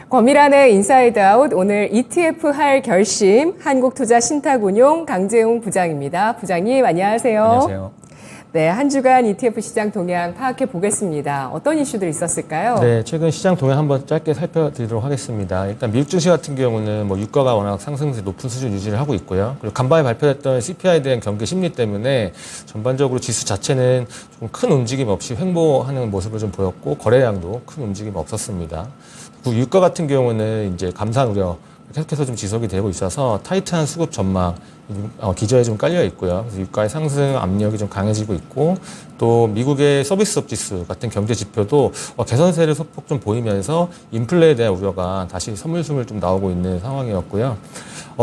권미란의 인사이드 아웃, 오늘 ETF 할 결심, 한국투자신탁운용 강재웅 부장입니다. 부장님, 안녕하세요. 안녕하세요. 네, 한 주간 ETF 시장 동향 파악해 보겠습니다. 어떤 이슈들 있었을까요? 네, 최근 시장 동향 한번 짧게 살펴드리도록 하겠습니다. 일단 미국 증시 같은 경우는 유가가 워낙 상승세 높은 수준 유지를 하고 있고요. 그리고 간밤에 발표됐던 CPI에 대한 경기 심리 때문에 전반적으로 지수 자체는 좀 큰 움직임 없이 횡보하는 모습을 좀 보였고, 거래량도 큰 움직임 없었습니다. 그 유가 같은 경우는 이제 감산 우려 계속해서 좀 지속이 되고 있어서 타이트한 수급 전망 기저에 좀 깔려 있고요. 그래서 유가의 상승 압력이 좀 강해지고 있고, 또 미국의 서비스업 지수 같은 경제 지표도 개선세를 소폭 좀 보이면서 인플레에 대한 우려가 다시 서물서물 좀 나오고 있는 상황이었고요.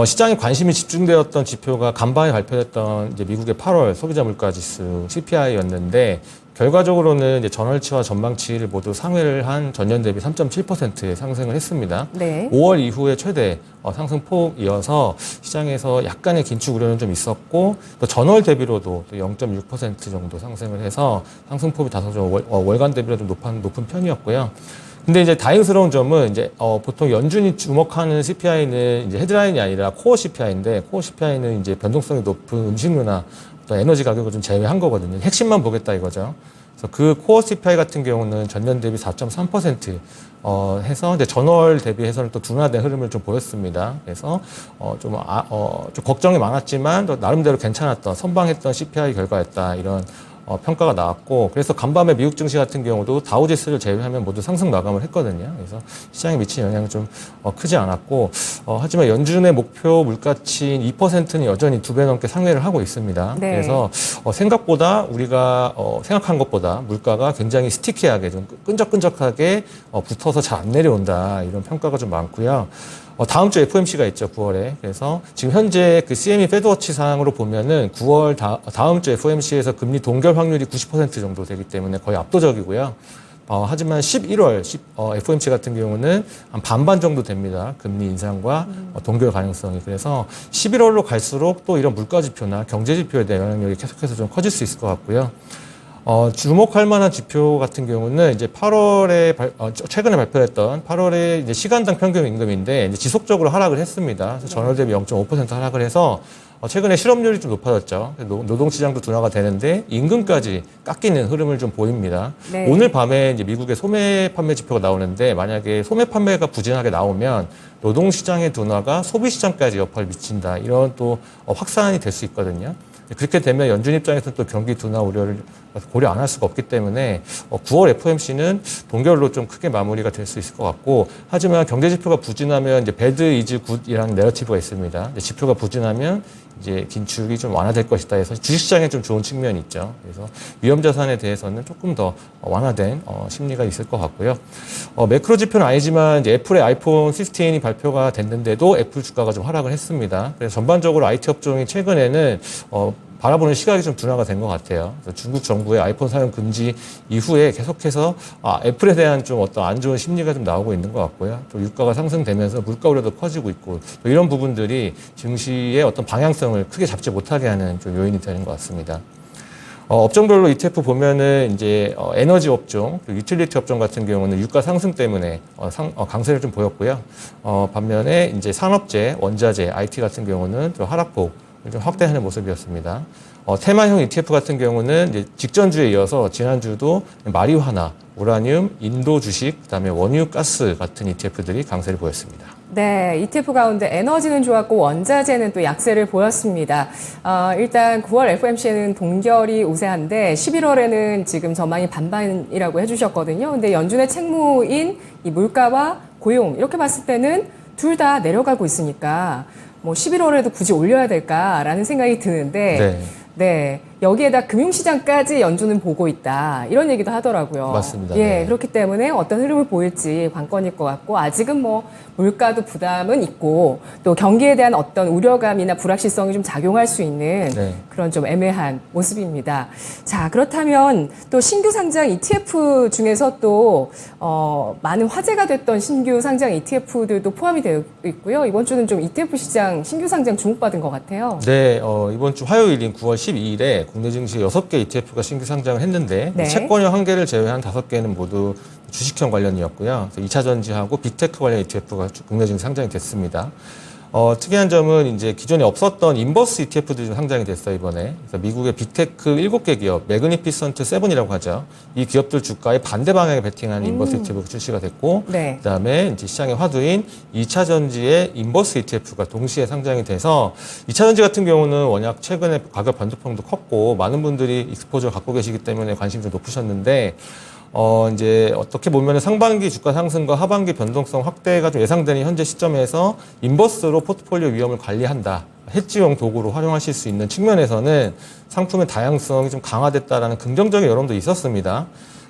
시장에 관심이 집중되었던 지표가 간밤에 발표됐던 이제 미국의 8월 소비자 물가 지수 CPI였는데, 결과적으로는 이제 전월치와 전망치를 모두 상회를 한 전년 대비 3.7%의 상승을 했습니다. 네. 5월 이후에 최대 상승폭이어서 시장에서 약간의 긴축 우려는 좀 있었고, 또 전월 대비로도 또 0.6% 정도 상승을 해서 상승폭이 다소 좀 월간 대비로 좀 높은 편이었고요. 근데 이제 다행스러운 점은 이제 보통 연준이 주목하는 CPI는 이제 헤드라인이 아니라 코어 CPI인데, 코어 CPI는 이제 변동성이 높은 음식료나 또 에너지 가격을 좀 제외한 거거든요. 핵심만 보겠다 이거죠. 그래서 그 코어 CPI 같은 경우는 전년 대비 4.3% 해서 이제 전월 대비해서는 또 둔화된 흐름을 좀 보였습니다. 그래서 좀 걱정이 많았지만 또 나름대로 괜찮았던 선방했던 CPI 결과였다, 이런 평가가 나왔고, 그래서 간밤에 미국 증시 같은 경우도 다우지수를 제외하면 모두 상승 마감을 했거든요. 그래서 시장에 미친 영향은 좀 크지 않았고, 하지만 연준의 목표 물가치인 2%는 여전히 2배 넘게 상회를 하고 있습니다. 네. 그래서 생각보다 우리가 생각한 것보다 물가가 굉장히 스티키하게 좀 끈적끈적하게 붙어서 잘 안 내려온다, 이런 평가가 좀 많고요. 다음 주 FOMC가 있죠, 9월에. 그래서 지금 현재 그 CME 패드워치 상으로 보면은 9월 다음 주 FOMC에서 금리 동결 확률이 90% 정도 되기 때문에 거의 압도적이고요. 하지만 11월 FOMC 같은 경우는 한 반반 정도 됩니다. 금리 인상과 동결 가능성이. 그래서 11월로 갈수록 또 이런 물가 지표나 경제 지표에 대한 영향력이 계속해서 좀 커질 수 있을 것 같고요. 주목할 만한 지표 같은 경우는 이제 8월에 최근에 발표했던 8월에 이제 시간당 평균 임금인데 이제 지속적으로 하락을 했습니다. 그래서 전월 대비 0.5% 하락을 해서 최근에 실업률이 좀 높아졌죠. 노동시장도 둔화가 되는데 임금까지 깎이는 흐름을 좀 보입니다. 네. 오늘 밤에 이제 미국의 소매 판매 지표가 나오는데, 만약에 소매 판매가 부진하게 나오면 노동시장의 둔화가 소비시장까지 여파를 미친다, 이런 또 확산이 될 수 있거든요. 그렇게 되면 연준 입장에서는 또 경기 둔화 우려를 고려 안 할 수가 없기 때문에 9월 FOMC는 동결로 좀 크게 마무리가 될 수 있을 것 같고, 하지만 경제 지표가 부진하면 이제 배드 이즈 굿이라는 내러티브가 있습니다. 지표가 부진하면 이제 긴축이 좀 완화될 것이다 해서 주식시장에 좀 좋은 측면이 있죠. 그래서 위험 자산에 대해서는 조금 더 완화된 심리가 있을 것 같고요. 매크로 지표는 아니지만 이제 애플의 아이폰 16이 발표가 됐는데도 애플 주가가 좀 하락을 했습니다. 그래서 전반적으로 IT 업종이 최근에는 바라보는 시각이 좀 둔화가 된 것 같아요. 그래서 중국 정부의 아이폰 사용 금지 이후에 계속해서 애플에 대한 좀 어떤 안 좋은 심리가 좀 나오고 있는 것 같고요. 또 유가가 상승되면서 물가 우려도 커지고 있고, 또 이런 부분들이 증시의 어떤 방향성을 크게 잡지 못하게 하는 좀 요인이 되는 것 같습니다. 업종별로 ETF 보면은 이제 에너지 업종, 유틸리티 업종 같은 경우는 유가 상승 때문에 강세를 좀 보였고요. 반면에 이제 산업재, 원자재, IT 같은 경우는 좀 하락폭 좀 확대하는 모습이었습니다. 테마형 ETF 같은 경우는 이제 직전주에 이어서 지난주도 마리화나, 우라늄, 인도 주식, 그다음에 원유, 가스 같은 ETF들이 강세를 보였습니다. 네, ETF 가운데 에너지는 좋았고 원자재는 또 약세를 보였습니다. 일단 9월 FOMC에는 동결이 우세한데 11월에는 지금 전망이 반반이라고 해주셨거든요. 근데 연준의 책무인 이 물가와 고용 이렇게 봤을 때는 둘 다 내려가고 있으니까 뭐 11월에도 굳이 올려야 될까라는 생각이 드는데, 네, 여기에다 금융시장까지 연준은 보고 있다. 이런 얘기도 하더라고요. 맞습니다. 예, 네. 그렇기 때문에 어떤 흐름을 보일지 관건일 것 같고, 아직은 뭐 물가도 부담은 있고, 또 경기에 대한 어떤 우려감이나 불확실성이 좀 작용할 수 있는 네. 그런 좀 애매한 모습입니다. 자, 그렇다면 또 신규 상장 ETF 중에서 또 많은 화제가 됐던 신규 상장 ETF들도 포함이 되어 있고요. 이번 주는 좀 ETF 시장 신규 상장 주목받은 것 같아요. 네, 이번 주 화요일인 9월 12일에 국내 증시 6개 ETF가 신규 상장을 했는데 네. 채권형 1개를 제외한 5개는 모두 주식형 관련이었고요. 그래서 2차 전지하고 빅테크 관련 ETF가 국내 증시 상장이 됐습니다. 특이한 점은 이제 기존에 없었던 인버스 ETF들이 좀 상장이 됐어요, 이번에. 그래서 미국의 빅테크 7개 기업, 매그니피선트 7이라고 하죠. 이 기업들 주가에 반대 방향에 베팅하는 인버스 ETF가 출시가 됐고, 네. 그다음에 이제 시장의 화두인 2차 전지의 인버스 ETF가 동시에 상장이 돼서 2차 전지 같은 경우는 워낙 최근에 가격 변동폭도 컸고 많은 분들이 익스포저를 갖고 계시기 때문에 관심이 좀 높으셨는데 이제 어떻게 보면 상반기 주가 상승과 하반기 변동성 확대가 좀 예상되는 현재 시점에서 인버스로 포트폴리오 위험을 관리한다. 해지용 도구로 활용하실 수 있는 측면에서는 상품의 다양성이 좀 강화됐다라는 긍정적인 여론도 있었습니다.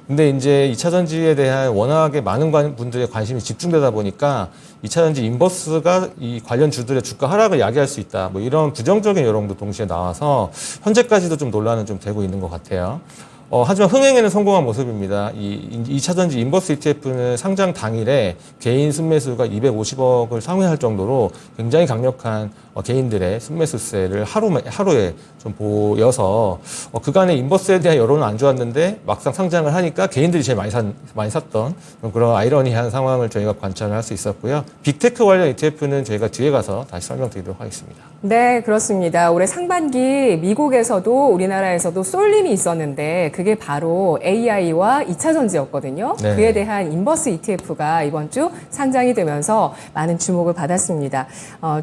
근데 이제 2차 전지에 대한 워낙에 많은 분들의 관심이 집중되다 보니까 2차 전지 인버스가 이 관련 주들의 주가 하락을 야기할 수 있다. 뭐 이런 부정적인 여론도 동시에 나와서 현재까지도 좀 논란은 좀 되고 있는 것 같아요. 하지만 흥행에는 성공한 모습입니다. 이 2차 전지 인버스 ETF는 상장 당일에 개인 순매수가 250억을 상회할 정도로 굉장히 강력한 개인들의 순매수세를 하루에 좀 보여서 그간의 인버스에 대한 여론은 안 좋았는데 막상 상장을 하니까 개인들이 제일 많이 샀던 그런 아이러니한 상황을 저희가 관찰을 할 수 있었고요. 빅테크 관련 ETF는 저희가 뒤에 가서 다시 설명드리도록 하겠습니다. 네, 그렇습니다. 올해 상반기 미국에서도 우리나라에서도 쏠림이 있었는데 그게 바로 AI와 2차 전지였거든요. 네. 그에 대한 인버스 ETF가 이번 주 상장이 되면서 많은 주목을 받았습니다.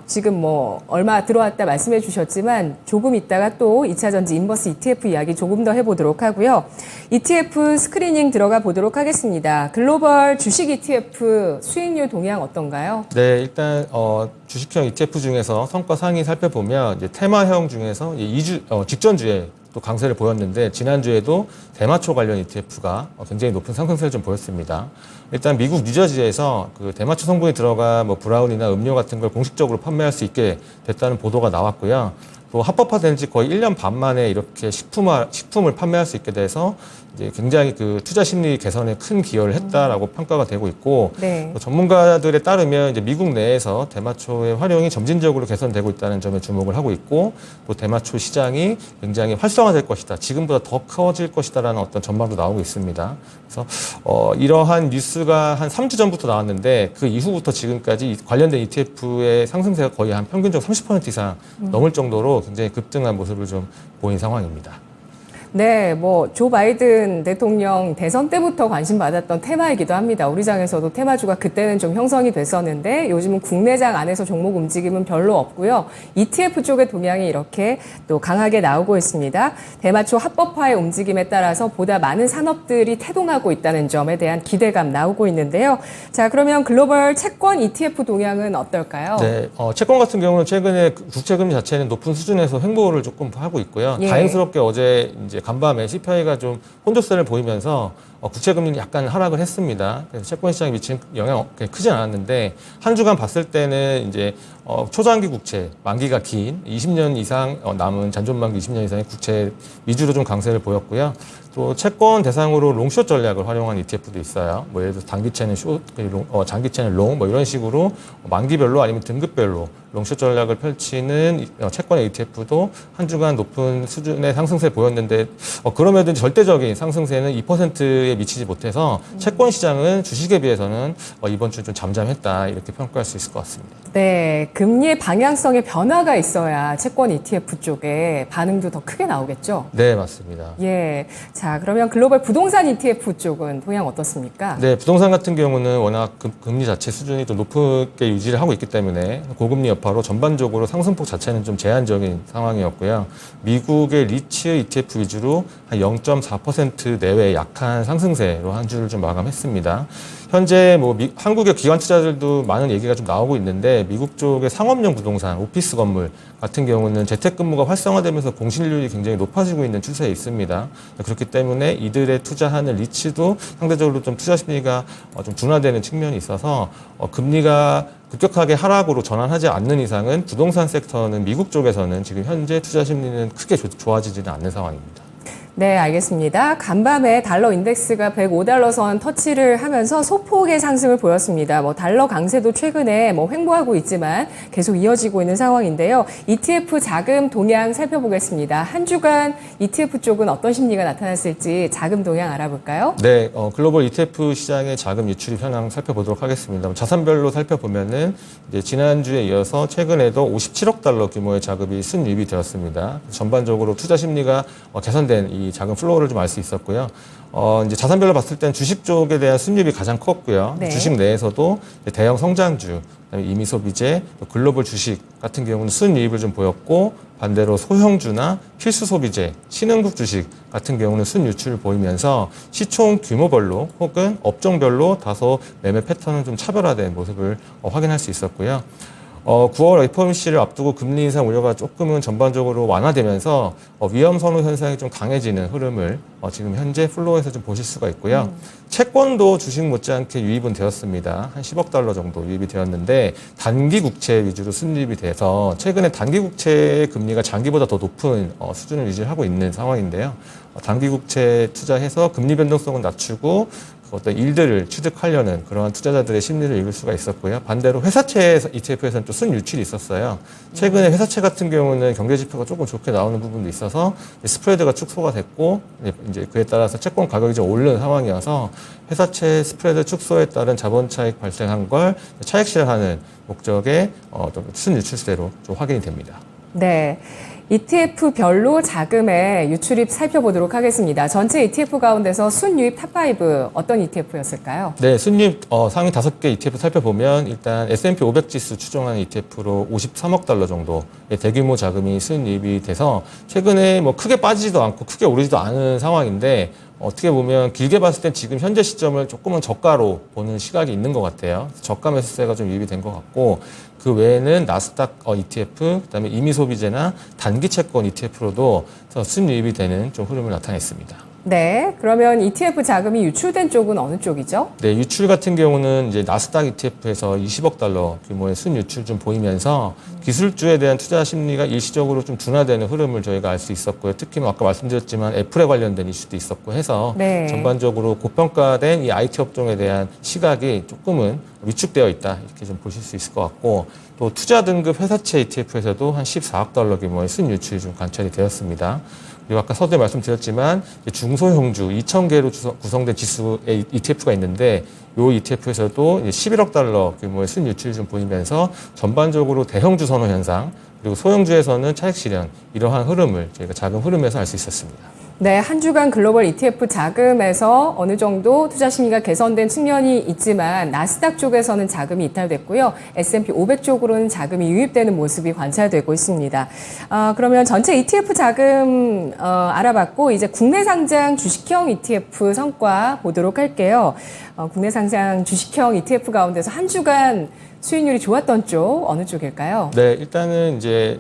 지금 뭐 얼마 들어왔다 말씀해 주셨지만 조금 있다가 또 2차 전지 인버스 ETF 이야기 조금 더 해보도록 하고요. ETF 스크리닝 들어가 보도록 하겠습니다. 글로벌 주식 ETF 수익률 동향 어떤가요? 네, 일단 주식형 ETF 중에서 성과 상위 살펴보면 이제 테마형 중에서 이제 직전주에 또 강세를 보였는데 지난주에도 대마초 관련 ETF가 굉장히 높은 상승세를 좀 보였습니다. 일단 미국 뉴저지에서 그 대마초 성분이 들어가 뭐 브라운이나 음료 같은 걸 공식적으로 판매할 수 있게 됐다는 보도가 나왔고요. 또 합법화된 지 거의 1년 반 만에 이렇게 식품을 판매할 수 있게 돼서 이제 굉장히 그 투자 심리 개선에 큰 기여를 했다라고 평가가 되고 있고 네. 또 전문가들에 따르면 이제 미국 내에서 대마초의 활용이 점진적으로 개선되고 있다는 점에 주목을 하고 있고 또 대마초 시장이 굉장히 활성화될 것이다. 지금보다 더 커질 것이다라는 어떤 전망도 나오고 있습니다. 그래서 이러한 뉴스가 한 3주 전부터 나왔는데 그 이후부터 지금까지 관련된 ETF의 상승세가 거의 한 평균적 30% 이상 넘을 정도로 굉장히 급등한 모습을 좀 보인 상황입니다. 네, 뭐 조 바이든 대통령 대선 때부터 관심 받았던 테마이기도 합니다. 우리 장에서도 테마주가 그때는 좀 형성이 됐었는데 요즘은 국내장 안에서 종목 움직임은 별로 없고요. ETF 쪽의 동향이 이렇게 또 강하게 나오고 있습니다. 대마초 합법화의 움직임에 따라서 보다 많은 산업들이 태동하고 있다는 점에 대한 기대감 나오고 있는데요. 자, 그러면 글로벌 채권 ETF 동향은 어떨까요? 네, 채권 같은 경우는 최근에 국채금리 자체는 높은 수준에서 횡보를 조금 하고 있고요. 예. 다행스럽게 어제 이제 간밤에 CPI가 좀 혼조세를 보이면서 국채금리는 약간 하락을 했습니다. 그래서 채권 시장에 미친 영향 크진 않았는데 한 주간 봤을 때는 이제 초장기 국채 만기가 긴 20년 이상 남은 잔존만기 20년 이상의 국채 위주로 좀 강세를 보였고요. 또 채권 대상으로 롱숏 전략을 활용한 ETF도 있어요. 뭐 예를 들어서 단기채는 숏, 장기채는 롱, 뭐 이런 식으로 만기별로 아니면 등급별로 롱숏 전략을 펼치는 채권의 ETF도 한 주간 높은 수준의 상승세를 보였는데 그럼에도 절대적인 상승세는 2%에 미치지 못해서 채권 시장은 주식에 비해서는 이번 주 좀 잠잠했다 이렇게 평가할 수 있을 것 같습니다. 네, 금리의 방향성의 변화가 있어야 채권 ETF 쪽에 반응도 더 크게 나오겠죠? 네, 맞습니다. 예. 자, 그러면 글로벌 부동산 ETF 쪽은 동향 어떻습니까? 네, 부동산 같은 경우는 워낙 금리 자체 수준이 좀 높게 유지를 하고 있기 때문에 고금리 여파로 전반적으로 상승폭 자체는 좀 제한적인 상황이었고요. 미국의 리츠 ETF 위주로 한 0.4% 내외의 약한 상승 상승세로 한 주를 좀 마감했습니다. 현재 뭐 한국의 기관 투자들도 많은 얘기가 좀 나오고 있는데 미국 쪽의 상업용 부동산, 오피스 건물 같은 경우는 재택근무가 활성화되면서 공실률이 굉장히 높아지고 있는 추세에 있습니다. 그렇기 때문에 이들의 투자하는 리츠도 상대적으로 좀 투자 심리가 좀 둔화되는 측면이 있어서 금리가 급격하게 하락으로 전환하지 않는 이상은 부동산 섹터는 미국 쪽에서는 지금 현재 투자 심리는 크게 좋아지지는 않는 상황입니다. 네, 알겠습니다. 간밤에 달러 인덱스가 105달러 선 터치를 하면서 소폭의 상승을 보였습니다. 달러 강세도 최근에 횡보하고 있지만 계속 이어지고 있는 상황인데요. ETF 자금 동향 살펴보겠습니다. 한 주간 ETF 쪽은 어떤 심리가 나타났을지 자금 동향 알아볼까요? 네, 글로벌 ETF 시장의 자금 유출입 현황 살펴보도록 하겠습니다. 자산별로 살펴보면은 이제 지난주에 이어서 최근에도 57억 달러 규모의 자금이 순유입이 되었습니다. 전반적으로 투자 심리가 개선된 이 자금 플로우를 좀 알 수 있었고요. 이제 자산별로 봤을 땐 주식 쪽에 대한 순유입이 가장 컸고요. 네. 주식 내에서도 대형 성장주, 그다음에 임의 소비재, 글로벌 주식 같은 경우는 순유입을 좀 보였고 반대로 소형주나 필수 소비재, 신흥국 주식 같은 경우는 순유출을 보이면서 시총 규모별로 혹은 업종별로 다소 매매 패턴은 좀 차별화된 모습을 확인할 수 있었고요. 9월 FOMC를 앞두고 금리 인상 우려가 조금은 전반적으로 완화되면서 위험 선호 현상이 좀 강해지는 흐름을 지금 현재 플로어에서 좀 보실 수가 있고요. 채권도 주식 못지않게 유입은 되었습니다. 한 10억 달러 정도 유입이 되었는데 단기 국채 위주로 순유입이 돼서 최근에 단기 국채의 금리가 장기보다 더 높은 수준을 유지하고 있는 상황인데요. 단기 국채 투자해서 금리 변동성은 낮추고 어떤 일들을 취득하려는 그러한 투자자들의 심리를 읽을 수가 있었고요. 반대로 회사채 ETF에서는 또 순유출이 있었어요. 최근에 회사채 같은 경우는 경제 지표가 조금 좋게 나오는 부분도 있어서 스프레드가 축소가 됐고 이제 그에 따라서 채권 가격이 좀 오르는 상황이어서 회사채 스프레드 축소에 따른 자본 차익 발생한 걸 차익 실현하는 목적의 순유출세로 좀 확인이 됩니다. 네. ETF별로 자금의 유출입 살펴보도록 하겠습니다. 전체 ETF 가운데서 순유입 탑5 어떤 ETF였을까요? 네, 순유입 상위 5개 ETF 살펴보면 일단 S&P 500 지수 추정하는 ETF로 53억 달러 정도의 대규모 자금이 순유입이 돼서 최근에 크게 빠지지도 않고 크게 오르지도 않은 상황인데 어떻게 보면 길게 봤을 땐 지금 현재 시점을 조금은 저가로 보는 시각이 있는 것 같아요. 저가 매수세가 좀 유입이 된 것 같고 그 외에는 나스닥 ETF, 그다음에 임의 소비재나 단기 채권 ETF로도 순유입이 되는 좀 흐름을 나타냈습니다. 네, 그러면 ETF 자금이 유출된 쪽은 어느 쪽이죠? 네, 유출 같은 경우는 이제 나스닥 ETF에서 20억 달러 규모의 순유출 좀 보이면서 기술주에 대한 투자 심리가 일시적으로 좀 둔화되는 흐름을 저희가 알 수 있었고요. 특히 아까 말씀드렸지만 애플에 관련된 이슈도 있었고 해서 네. 전반적으로 고평가된 이 IT 업종에 대한 시각이 조금은 위축되어 있다 이렇게 좀 보실 수 있을 것 같고 또 투자 등급 회사채 ETF에서도 한 14억 달러 규모의 순유출이 좀 관찰이 되었습니다. 그리고 아까 서두에 말씀드렸지만 중소형주 2,000개로 구성된 지수의 ETF가 있는데 이 ETF에서도 11억 달러 규모의 순유출이 좀 보이면서 전반적으로 대형주 선호 현상 그리고 소형주에서는 차익 실현 이러한 흐름을 저희가 자금 흐름에서 알 수 있었습니다. 네, 한 주간 글로벌 ETF 자금에서 어느 정도 투자 심리가 개선된 측면이 있지만 나스닥 쪽에서는 자금이 이탈됐고요. S&P 500 쪽으로는 자금이 유입되는 모습이 관찰되고 있습니다. 그러면 전체 ETF 자금 알아봤고 이제 국내 상장 주식형 ETF 성과 보도록 할게요. 국내 상장 주식형 ETF 가운데서 한 주간 수익률이 좋았던 쪽 어느 쪽일까요? 네, 일단은 이제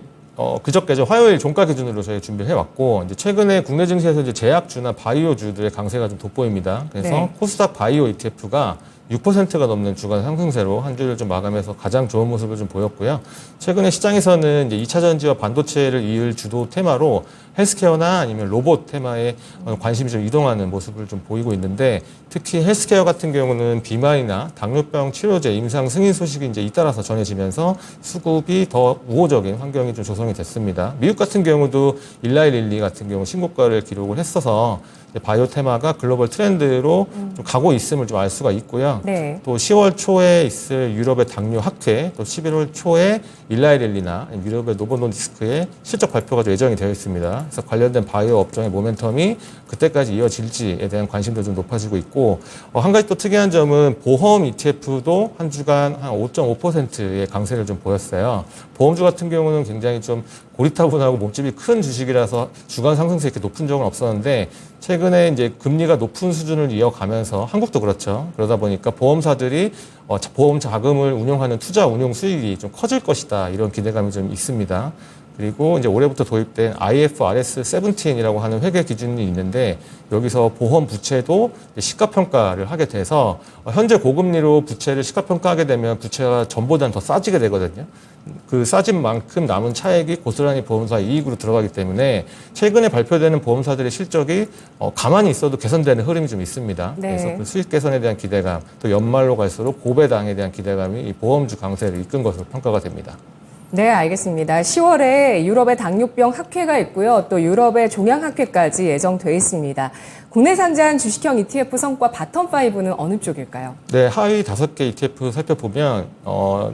그저께죠. 화요일 종가 기준으로 저희 준비를 해왔고, 이제 최근에 국내 증시에서 이제 제약주나 바이오주들의 강세가 좀 돋보입니다. 그래서 네. 코스닥 바이오 ETF가 6%가 넘는 주간 상승세로 한 주를 좀 마감해서 가장 좋은 모습을 좀 보였고요. 최근에 시장에서는 이제 2차 전지와 반도체를 이을 주도 테마로 헬스케어나 아니면 로봇 테마에 관심이 좀 이동하는 모습을 좀 보이고 있는데 특히 헬스케어 같은 경우는 비만이나 당뇨병 치료제 임상 승인 소식이 이제 잇따라서 전해지면서 수급이 더 우호적인 환경이 좀 조성이 됐습니다. 미국 같은 경우도 일라이 릴리 같은 경우 신고가를 기록을 했어서 바이오 테마가 글로벌 트렌드로 좀 가고 있음을 좀 알 수가 있고요. 네. 또 10월 초에 있을 유럽의 당뇨 학회, 또 11월 초에 일라이 릴리나 유럽의 노보 노디스크의 실적 발표가 좀 예정이 되어 있습니다. 그래서 관련된 바이오 업종의 모멘텀이 그때까지 이어질지에 대한 관심도 좀 높아지고 있고 한 가지 또 특이한 점은 보험 ETF도 한 주간 한 5.5%의 강세를 좀 보였어요. 보험주 같은 경우는 굉장히 좀 고리타분하고 몸집이 큰 주식이라서 주간 상승세 이렇게 높은 적은 없었는데 최근에 이제 금리가 높은 수준을 이어가면서 한국도 그렇죠. 그러다 보니까 보험사들이 보험 자금을 운용하는 투자 운용 수익이 좀 커질 것이다. 이런 기대감이 좀 있습니다. 그리고 이제 올해부터 도입된 IFRS 17이라고 하는 회계 기준이 있는데 여기서 보험 부채도 시가평가를 하게 돼서 현재 고금리로 부채를 시가평가하게 되면 부채가 전보다는 더 싸지게 되거든요. 그 싸진 만큼 남은 차액이 고스란히 보험사 이익으로 들어가기 때문에 최근에 발표되는 보험사들의 실적이 가만히 있어도 개선되는 흐름이 좀 있습니다. 네. 그래서 그 수익 개선에 대한 기대감, 또 연말로 갈수록 고배당에 대한 기대감이 이 보험주 강세를 이끈 것으로 평가가 됩니다. 네, 알겠습니다. 10월에 유럽의 당뇨병 학회가 있고요. 또 유럽의 종양학회까지 예정돼 있습니다. 국내 상장 주식형 ETF 성과 바텀5는 어느 쪽일까요? 네, 하위 5개 ETF 살펴보면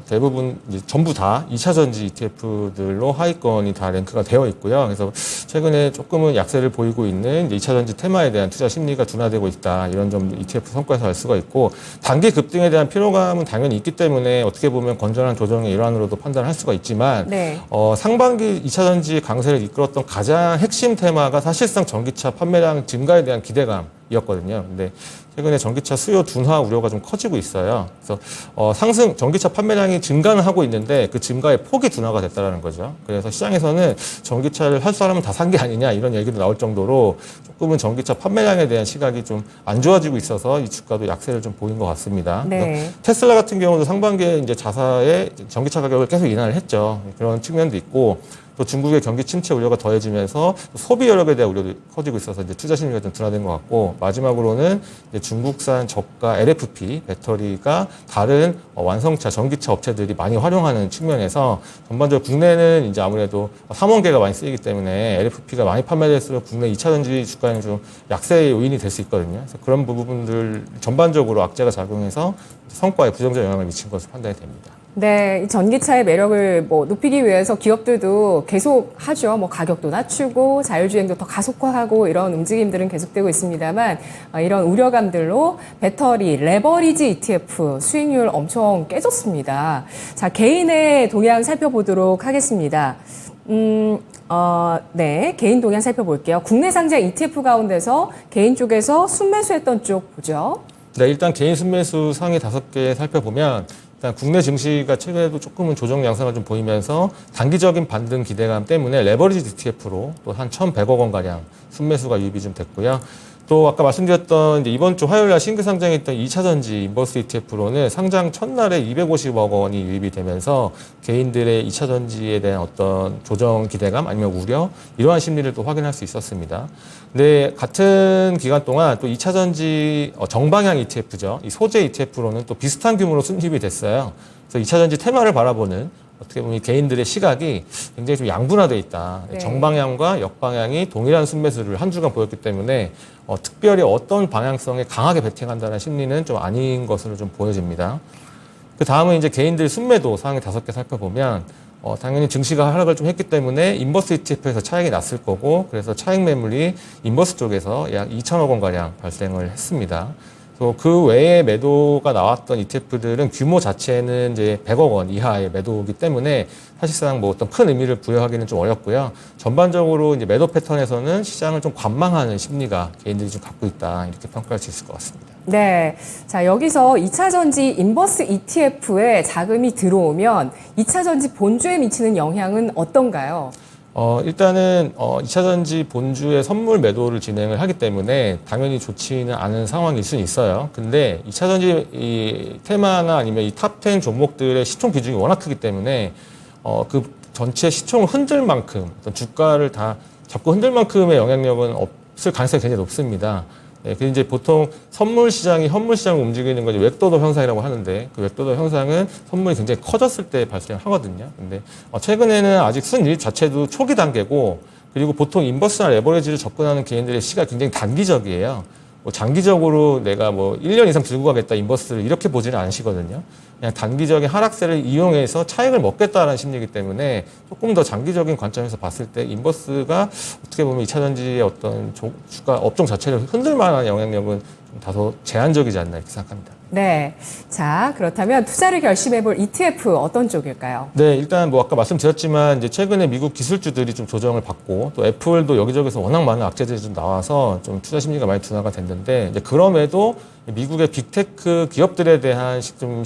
대부분 이제 전부 다 2차 전지 ETF들로 하위권이 다 랭크가 되어 있고요. 그래서 최근에 조금은 약세를 보이고 있는 2차 전지 테마에 대한 투자 심리가 둔화되고 있다. 이런 점 ETF 성과에서 알 수가 있고 단기 급등에 대한 피로감은 당연히 있기 때문에 어떻게 보면 건전한 조정의 일환으로도 판단할 수가 있지만 네. 상반기 2차 전지 강세를 이끌었던 가장 핵심 테마가 사실상 전기차 판매량 증가에 대한 기대감이었거든요. 근데 최근에 전기차 수요 둔화 우려가 좀 커지고 있어요. 그래서 전기차 판매량이 증가는 하고 있는데 그 증가의 폭이 둔화가 됐다는 거죠. 그래서 시장에서는 전기차를 할 사람은 다 산 게 아니냐 이런 얘기도 나올 정도로 조금은 전기차 판매량에 대한 시각이 좀 안 좋아지고 있어서 이 주가도 약세를 좀 보인 것 같습니다. 네. 테슬라 같은 경우도 상반기에 이제 자사의 전기차 가격을 계속 인하를 했죠. 그런 측면도 있고 또 중국의 경기 침체 우려가 더해지면서 소비 여력에 대한 우려도 커지고 있어서 이제 투자 심리가 좀 둔화된 것 같고 마지막으로는 이제 중국산 저가 LFP 배터리가 다른 완성차 전기차 업체들이 많이 활용하는 측면에서 전반적으로 국내는 이제 아무래도 삼원계가 많이 쓰이기 때문에 LFP가 많이 판매될수록 국내 2차 전지 주가는 좀 약세의 요인이 될 수 있거든요. 그래서 그런 부분들 전반적으로 악재가 작용해서 성과에 부정적 영향을 미친 것으로 판단이 됩니다. 네, 이 전기차의 매력을 높이기 위해서 기업들도 계속 하죠. 가격도 낮추고 자율주행도 더 가속화하고 이런 움직임들은 계속되고 있습니다만 이런 우려감들로 배터리, 레버리지 ETF 수익률 엄청 깨졌습니다. 자, 개인의 동향 살펴보도록 하겠습니다. 네, 개인 동향 살펴볼게요. 국내 상장 ETF 가운데서 개인 쪽에서 순매수했던 쪽 보죠. 네, 일단 개인 순매수 상위 5개 살펴보면 일단 국내 증시가 최근에도 조금은 조정 양상을 좀 보이면서 단기적인 반등 기대감 때문에 레버리지 ETF로 또 한 1,100억 원 가량 순매수가 유입이 좀 됐고요. 또 아까 말씀드렸던 이제 이번 주 화요일 날 신규 상장했던 2차 전지 인버스 ETF로는 상장 첫날에 250억 원이 유입이 되면서 개인들의 2차 전지에 대한 어떤 조정 기대감 아니면 우려 이러한 심리를 또 확인할 수 있었습니다. 근데 같은 기간 동안 또 2차 전지 정방향 ETF죠. 이 소재 ETF로는 또 비슷한 규모로 순입이 됐어요. 그래서 2차 전지 테마를 바라보는 어떻게 보면 개인들의 시각이 굉장히 좀 양분화되어 있다. 네. 정방향과 역방향이 동일한 순매수를 한 주간 보였기 때문에 특별히 어떤 방향성에 강하게 베팅한다는 심리는 좀 아닌 것으로 좀 보여집니다. 그 다음은 이제 개인들 순매도 상위 5개 살펴보면 당연히 증시가 하락을 좀 했기 때문에 인버스 ETF에서 차익이 났을 거고 그래서 차익 매물이 인버스 쪽에서 약 2천억 원 가량 발생을 했습니다. 그 외에 매도가 나왔던 ETF들은 규모 자체는 이제 100억 원 이하의 매도이기 때문에 사실상 어떤 큰 의미를 부여하기는 좀 어렵고요. 전반적으로 이제 매도 패턴에서는 시장을 좀 관망하는 심리가 개인들이 좀 갖고 있다. 이렇게 평가할 수 있을 것 같습니다. 네. 자, 여기서 2차 전지 인버스 ETF에 자금이 들어오면 2차 전지 본주에 미치는 영향은 어떤가요? 일단은 2차 전지 본주의 선물 매도를 진행을 하기 때문에 당연히 좋지는 않은 상황일 수는 있어요. 근데 2차 전지 이 테마나 아니면 이 탑 10 종목들의 시총 비중이 워낙 크기 때문에 그 전체 시총을 흔들 만큼 어떤 주가를 다 잡고 흔들 만큼의 영향력은 없을 가능성이 굉장히 높습니다. 네, 그 이제 보통 선물 시장이 현물 시장을 움직이는 건 웹도도 현상이라고 하는데 그 웹도도 현상은 선물이 굉장히 커졌을 때 발생하거든요. 근데 최근에는 아직 순이익 자체도 초기 단계고 그리고 보통 인버스나 레버리지를 접근하는 개인들의 시각이 굉장히 단기적이에요. 장기적으로 내가 1년 이상 들고 가겠다 인버스를 이렇게 보지는 않으시거든요. 그냥 단기적인 하락세를 이용해서 차익을 먹겠다라는 심리이기 때문에 조금 더 장기적인 관점에서 봤을 때 인버스가 어떻게 보면 2차 전지의 어떤 주가 업종 자체를 흔들 만한 영향력은 좀 다소 제한적이지 않나 이렇게 생각합니다. 네. 자, 그렇다면 투자를 결심해 볼 ETF 어떤 쪽일까요? 네, 일단 뭐 아까 말씀드렸지만 이제 최근에 미국 기술주들이 좀 조정을 받고 또 애플도 여기저기서 워낙 많은 악재들이 좀 나와서 좀 투자 심리가 많이 둔화가 됐는데 이제 그럼에도 미국의 빅테크 기업들에 대한 좀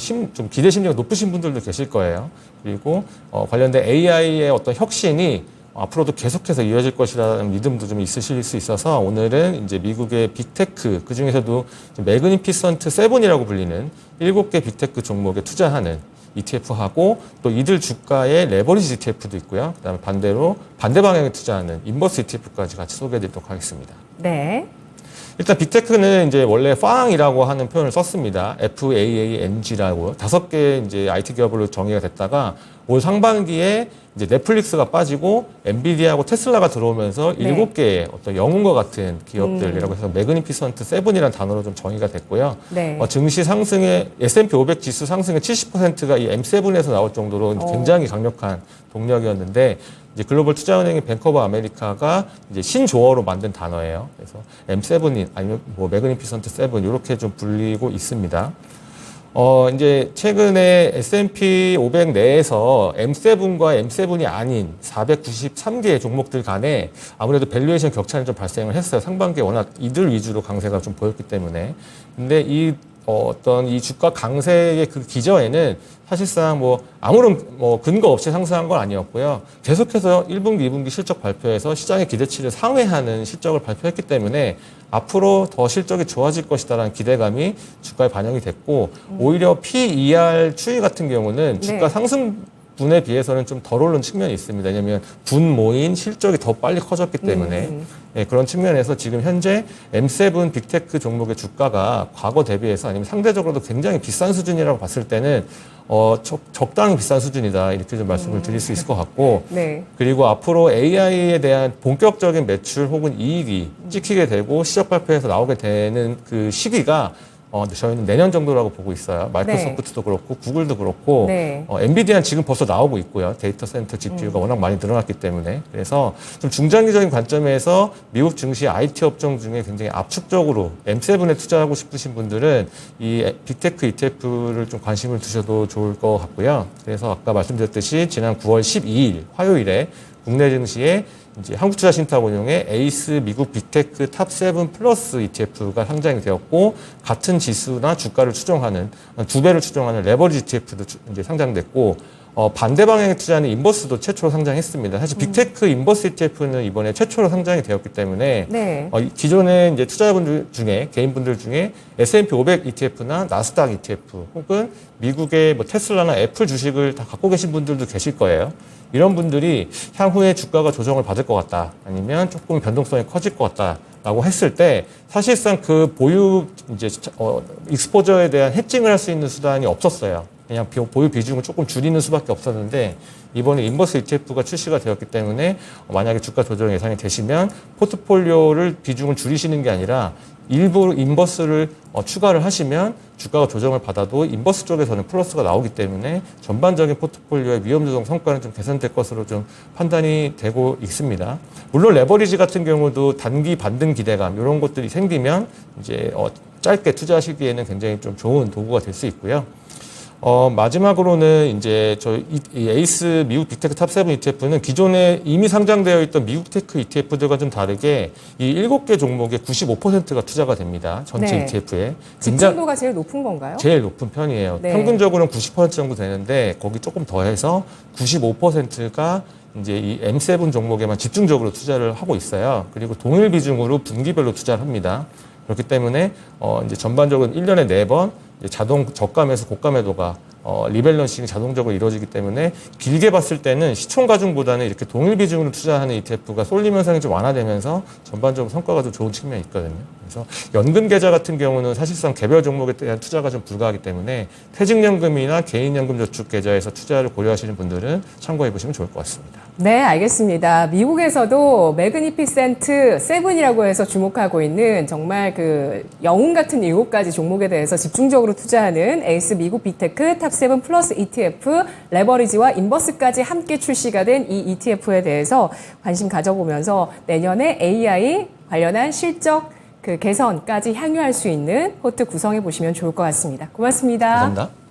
기대 심리가 높으신 분들도 계실 거예요. 그리고 관련된 AI의 어떤 혁신이 앞으로도 계속해서 이어질 것이라는 믿음도 좀 있으실 수 있어서 오늘은 이제 미국의 빅테크, 그 중에서도 매그니피선트 7이라고 불리는 7개 빅테크 종목에 투자하는 ETF하고 또 이들 주가의 레버리지 ETF도 있고요. 그다음에 반대로 반대 방향에 투자하는 인버스 ETF까지 같이 소개해드리도록 하겠습니다. 네. 일단 빅테크는 이제 원래 FAANG이라고 하는 표현을 썼습니다. FAANG라고 5개 이제 IT 기업으로 정의가 됐다가 올 상반기에 이제 넷플릭스가 빠지고 엔비디아하고 테슬라가 들어오면서 네. 7개의 어떤 영웅과 같은 기업들이라고 해서 매그니피선트 7이라는 단어로 좀 정의가 됐고요. 네. 증시 상승의 S&P 500 지수 상승의 70%가 이 M7에서 나올 정도로 굉장히 강력한 동력이었는데 이제 글로벌 투자은행인 뱅크 오브 아메리카가 이제 신조어로 만든 단어예요. 그래서 M7이 아니면 뭐 매그니피선트 7 이렇게 좀 불리고 있습니다. 이제 최근에 S&P 500 내에서 M7과 M7이 아닌 493개의 종목들 간에 아무래도 밸류에이션 격차는 좀 발생을 했어요. 상반기에 워낙 이들 위주로 강세가 좀 보였기 때문에. 근데 이 주가 강세의 그 기저에는 사실상 아무런 근거 없이 상승한 건 아니었고요. 계속해서 1분기, 2분기 실적 발표에서 시장의 기대치를 상회하는 실적을 발표했기 때문에 앞으로 더 실적이 좋아질 것이다라는 기대감이 주가에 반영이 됐고 오히려 PER 추이 같은 경우는 주가 상승 분에 비해서는 좀 덜 오른 측면이 있습니다. 왜냐하면 분 모인 실적이 더 빨리 커졌기 때문에 그런 측면에서 지금 현재 M7 빅테크 종목의 주가가 과거 대비해서 아니면 상대적으로도 굉장히 비싼 수준이라고 봤을 때는 적당히 비싼 수준이다 이렇게 좀 말씀을 드릴 수 있을 것 같고 네. 그리고 앞으로 AI에 대한 본격적인 매출 혹은 이익이 찍히게 되고 시적 발표에서 나오게 되는 그 시기가 저희는 내년 정도라고 보고 있어요. 마이크로소프트도 그렇고 구글도 그렇고 엔비디아는 지금 벌써 나오고 있고요. 데이터 센터 GPU가 워낙 많이 늘어났기 때문에 그래서 좀 중장기적인 관점에서 미국 증시 IT 업종 중에 굉장히 압축적으로 M7에 투자하고 싶으신 분들은 이 빅테크 ETF를 좀 관심을 두셔도 좋을 것 같고요. 그래서 아까 말씀드렸듯이 지난 9월 12일 화요일에 국내 증시에 이제 한국투자신탁운용의 에이스 미국 빅테크 탑7 플러스 ETF가 상장이 되었고 같은 지수나 주가를 추정하는 2배를 추정하는 레버리지 ETF도 이제 상장됐고 반대 방향에 투자하는 인버스도 최초로 상장했습니다. 사실 빅테크 인버스 ETF는 이번에 최초로 상장이 되었기 때문에 기존에 이제 투자자분들 중에 개인분들 중에 S&P 500 ETF나 나스닥 ETF 혹은 미국의 테슬라나 애플 주식을 다 갖고 계신 분들도 계실 거예요. 이런 분들이 향후에 주가가 조정을 받을 것 같다. 아니면 조금 변동성이 커질 것 같다라고 했을 때 사실상 그 보유 익스포저에 대한 해칭을 할 수 있는 수단이 없었어요. 그냥 보유 비중을 조금 줄이는 수밖에 없었는데 이번에 인버스 ETF가 출시가 되었기 때문에 만약에 주가 조정 예상이 되시면 포트폴리오를 비중을 줄이시는 게 아니라 일부 인버스를 추가를 하시면 주가가 조정을 받아도 인버스 쪽에서는 플러스가 나오기 때문에 전반적인 포트폴리오의 위험 조정 성과는 좀 개선될 것으로 좀 판단이 되고 있습니다. 물론 레버리지 같은 경우도 단기 반등 기대감 이런 것들이 생기면 이제 짧게 투자하시기에는 굉장히 좀 좋은 도구가 될 수 있고요. 마지막으로는 이제 이 에이스 미국 빅테크 탑7 ETF는 기존에 이미 상장되어 있던 미국 테크 ETF들과 좀 다르게 이 7개 종목의 95%가 투자가 됩니다. 전체 ETF에. 집중도가 제일 높은 건가요? 제일 높은 편이에요. 평균적으로는 90% 정도 되는데 거기 조금 더해서 95%가 이제 이 M7 종목에만 집중적으로 투자를 하고 있어요. 그리고 동일 비중으로 분기별로 투자를 합니다. 그렇기 때문에 이제 전반적으로 1년에 4번 자동 저감에서 고가 매도가 리밸런싱이 자동적으로 이루어지기 때문에 길게 봤을 때는 시총 가중보다는 이렇게 동일 비중으로 투자하는 ETF가 쏠림 현상이 좀 완화되면서 전반적으로 성과가 좀 좋은 측면이 있거든요. 그래서 연금 계좌 같은 경우는 사실상 개별 종목에 대한 투자가 좀 불가하기 때문에 퇴직연금이나 개인연금 저축 계좌에서 투자를 고려하시는 분들은 참고해 보시면 좋을 것 같습니다. 네, 알겠습니다. 미국에서도 매그니피센트 7이라고 해서 주목하고 있는 정말 그 영웅 같은 7가지 종목에 대해서 집중적으로 투자하는 에이스 미국 빅테크 탑7 플러스 ETF 레버리지와 인버스까지 함께 출시가 된 이 ETF에 대해서 관심 가져보면서 내년에 AI 관련한 실적 그 개선까지 향유할 수 있는 포트 구성해 보시면 좋을 것 같습니다. 고맙습니다. 감사합니다.